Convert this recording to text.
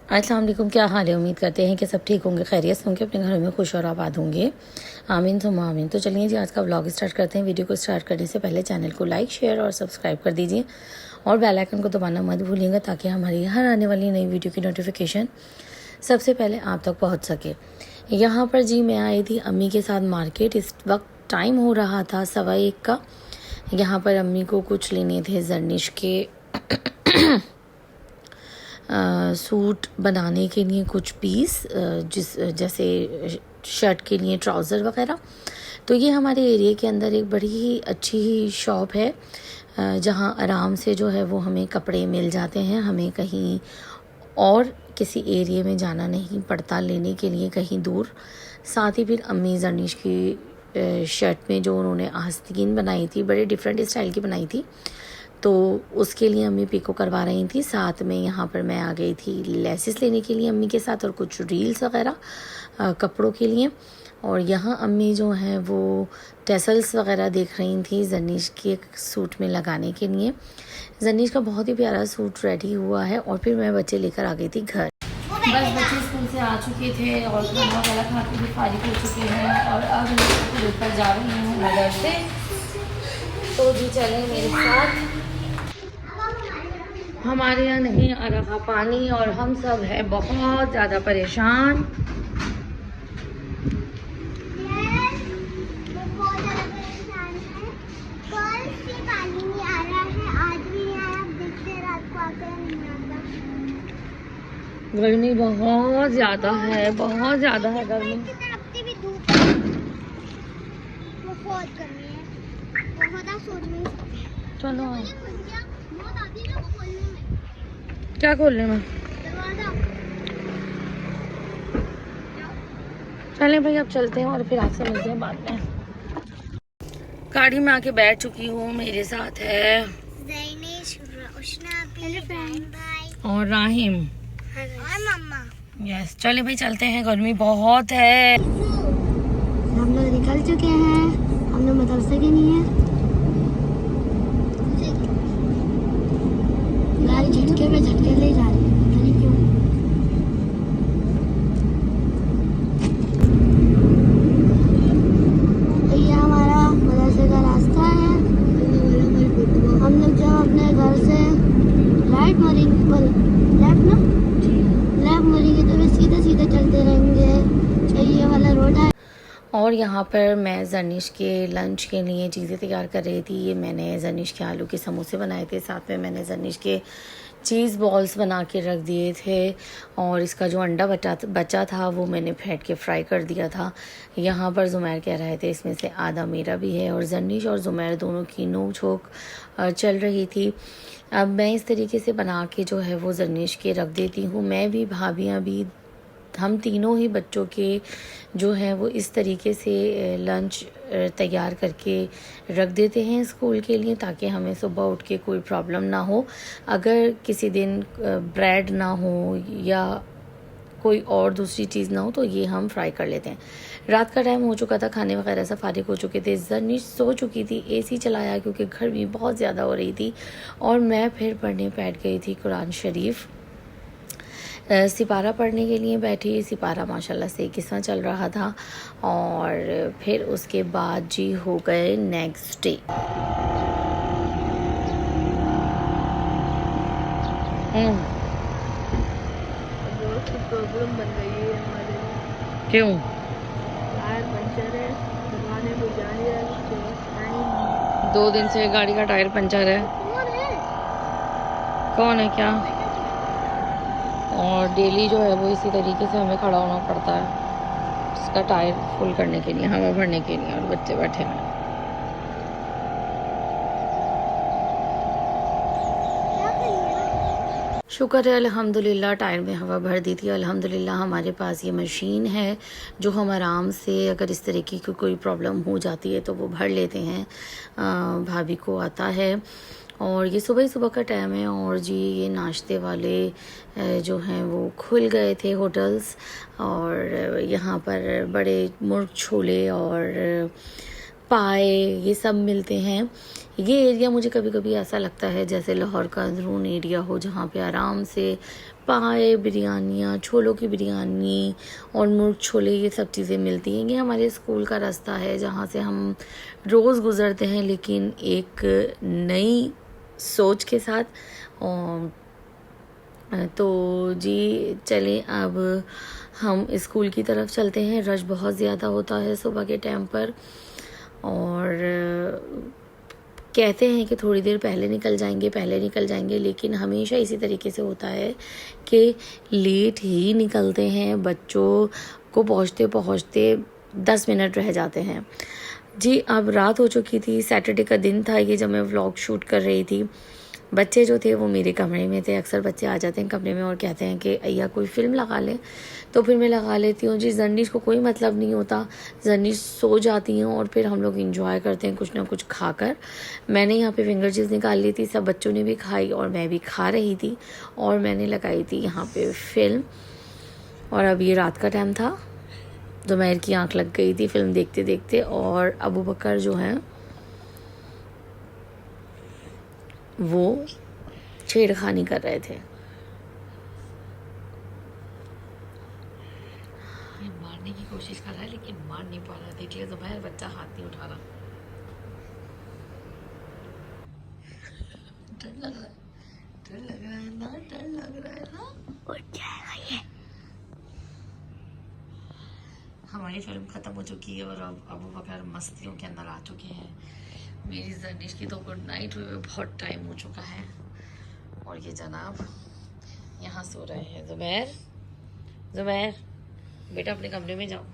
अस्सलाम वालेकुम, क्या हाल है। उम्मीद करते हैं कि सब ठीक होंगे, खैरियत होंगे, अपने घरों में खुश और आबाद होंगे। आमीन सुम्मा आमीन। तो चलिए जी, आज का व्लॉग स्टार्ट करते हैं। वीडियो को स्टार्ट करने से पहले चैनल को लाइक, शेयर और सब्सक्राइब कर दीजिए और बेल आइकन को दबाना मत भूलिएगा ताकि हमारी हर आने वाली नई वीडियो की नोटिफिकेशन सबसे पहले आप तक पहुँच सके। यहाँ पर जी मैं आई थी अम्मी के साथ मार्केट। इस वक्त टाइम हो रहा था 1:15 का। यहाँ पर अम्मी को कुछ लेने थे जर्निश के सूट बनाने के लिए, कुछ पीस जैसे शर्ट के लिए ट्राउज़र वगैरह। तो ये हमारे एरिया के अंदर एक बड़ी ही अच्छी शॉप है जहाँ आराम से जो है वो हमें कपड़े मिल जाते हैं। हमें कहीं और किसी एरिया में जाना नहीं पड़ता लेने के लिए कहीं दूर। साथ ही फिर अम्मी जर्निश की शर्ट में जो उन्होंने आस्तीन बनाई थी, बड़े डिफरेंट स्टाइल की बनाई थी, तो उसके लिए अम्मी पिको करवा रही थी। साथ में यहाँ पर मैं आ गई थी लेसिस लेने के लिए अम्मी के साथ और कुछ रील्स वगैरह कपड़ों के लिए। और यहाँ अम्मी जो हैं वो टेसल्स वगैरह देख रही थी जर्निश के सूट में लगाने के लिए। जर्निश का बहुत ही प्यारा सूट रेडी हुआ है और फिर मैं बच्चे लेकर आ गई थी घर। बस बच्चे स्कूल से आ चुके थे और खाना वगैरह खा के भी फारिग हो चुके हैं और अब मैं लेकर जा रही हूँ नगर से। तो जी चले मेरे साथ। हमारे यहाँ नहीं आ रहा पानी और हम सब हैं बहुत ज़्यादा परेशान। गर्मी बहुत ज़्यादा है, बहुत ज़्यादा है गर्मी। चलो क्या खोलने में, चलें भाई अब चलते हैं और फिर आपसे मिलते हैं बाद में। गाड़ी में आके बैठ चुकी हूँ, मेरे साथ है और राहिम और मम्मा। यस चले भाई चलते हैं, गर्मी बहुत है। हम लोग निकल चुके हैं, हम लोग मदरसे के लिए। गाड़ी झटके पे झटके ले जा रही है, पता नहीं क्यों। तो ये हमारा मदरसे का रास्ता है। हम लोग जब अपने घर से राइट मोड़ेंगे, लेफ्ट ना लेफ्ट मोड़ेंगे तो वे सीधे सीधे चलते रहेंगे। ये वाला रोड है। और यहाँ पर मैं जर्निश के लंच के लिए चीज़ें तैयार कर रही थी। ये मैंने जर्निश के आलू के समोसे बनाए थे, साथ में मैंने जर्निश के चीज़ बॉल्स बना के रख दिए थे और इसका जो अंडा बचा था वो मैंने फेंट के फ्राई कर दिया था। यहाँ पर ज़ुमैर कह रहे थे इसमें से आधा मेरा भी है और जर्निश और ज़ुमैर दोनों की नोक झोंक चल रही थी। अब मैं इस तरीके से बना के जो है वो जर्निश के रख देती हूँ। मैं भी, भाभियाँ भी, हम तीनों ही बच्चों के जो है वो इस तरीके से लंच तैयार करके रख देते हैं स्कूल के लिए ताकि हमें सुबह उठ के कोई प्रॉब्लम ना हो। अगर किसी दिन ब्रेड ना हो या कोई और दूसरी चीज़ ना हो तो ये हम फ्राई कर लेते हैं। रात का टाइम हो चुका था, खाने वगैरह से फारिग हो चुके थे। जर्निश सो चुकी थी, एसी चलाया क्योंकि गर्मी बहुत ज़्यादा हो रही थी और मैं फिर पढ़ने बैठ गई थी कुरान शरीफ। सिपारा पढ़ने के लिए बैठी। सिपारा माशाल्लाह से 21वां चल रहा था और फिर उसके बाद जी हो गए नेक्स्ट डे। प्रॉब्लम बन गई है हमारे। क्यों? टायर पंचर है, दुकाने को जाने 2 दिन से गाड़ी का टायर पंचर है। कौन है क्या? और डेली जो है वो इसी तरीके से हमें खड़ा होना पड़ता है इसका टायर फुल करने के लिए, हवा भरने के लिए, और बच्चे बैठे हैं। शुक्र है अल्हम्दुलिल्लाह टायर में हवा भर दी थी। अल्हम्दुलिल्लाह हमारे पास ये मशीन है जो हम आराम से, अगर इस तरीके की कोई प्रॉब्लम हो जाती है तो वो भर लेते हैं। भाभी को आता है। और ये सुबह ही सुबह का टाइम है और जी ये नाश्ते वाले जो हैं वो खुल गए थे होटल्स। और यहाँ पर बड़े मुर्ग छोले और पाए, ये सब मिलते हैं। ये एरिया मुझे कभी कभी ऐसा लगता है जैसे लाहौर का अंदरून एरिया हो, जहाँ पे आराम से पाए, बिरयानियाँ, छोलों की बिरयानी और मुर्ग छोले, ये सब चीज़ें मिलती हैं। ये हमारे स्कूल का रास्ता है जहाँ से हम रोज़ गुज़रते हैं, लेकिन एक नई सोच के साथ। और तो जी चलें, अब हम स्कूल की तरफ चलते हैं। रश बहुत ज़्यादा होता है सुबह के टाइम पर, और कहते हैं कि थोड़ी देर पहले निकल जाएंगे, लेकिन हमेशा इसी तरीके से होता है कि लेट ही निकलते हैं। बच्चों को पहुंचते पहुंचते 10 मिनट रह जाते हैं। जी अब रात हो चुकी थी, सैटरडे का दिन था ये जब मैं व्लॉग शूट कर रही थी। बच्चे जो थे वो मेरे कमरे में थे। अक्सर बच्चे आ जाते हैं कमरे में और कहते हैं कि अय्या कोई फ़िल्म लगा ले, तो फिर मैं लगा लेती हूँ। जी जर्नीश को कोई मतलब नहीं होता, जर्नीश सो जाती हैं और फिर हम लोग इंजॉय करते हैं कुछ ना कुछ खाकर। मैंने यहाँ पे फिंगर चिप्स निकाल ली थी, सब बच्चों ने भी खाई और मैं भी खा रही थी, और मैंने लगाई थी यहाँ पे फिल्म। और अब ये रात का टाइम था, ज़ुमैर की आँख लग गई थी फिल्म देखते देखते, और अबू बकर जो हैं वो छेड़खानी कर रहे थे। ये मारने की कोशिश कर रहा है लेकिन मार नहीं पा रहा। देखिए ज़ुमैर, बच्चा हाथ नहीं उठा रहा। डर लग रहा है, डर लग रहा है ना, डर लग रहा है ना। उठ जाएगा ये। हमारी फिल्म ख़त्म हो चुकी है और अब अबू बकर मस्तियों के अंदर आ चुके हैं। मेरी जर्नीश की तो गुड नाइट हुए बहुत टाइम हो चुका है, और ये जनाब यहाँ सो रहे हैं। ज़ुमैर, ज़ुमैर बेटा अपने कमरे में जाओ।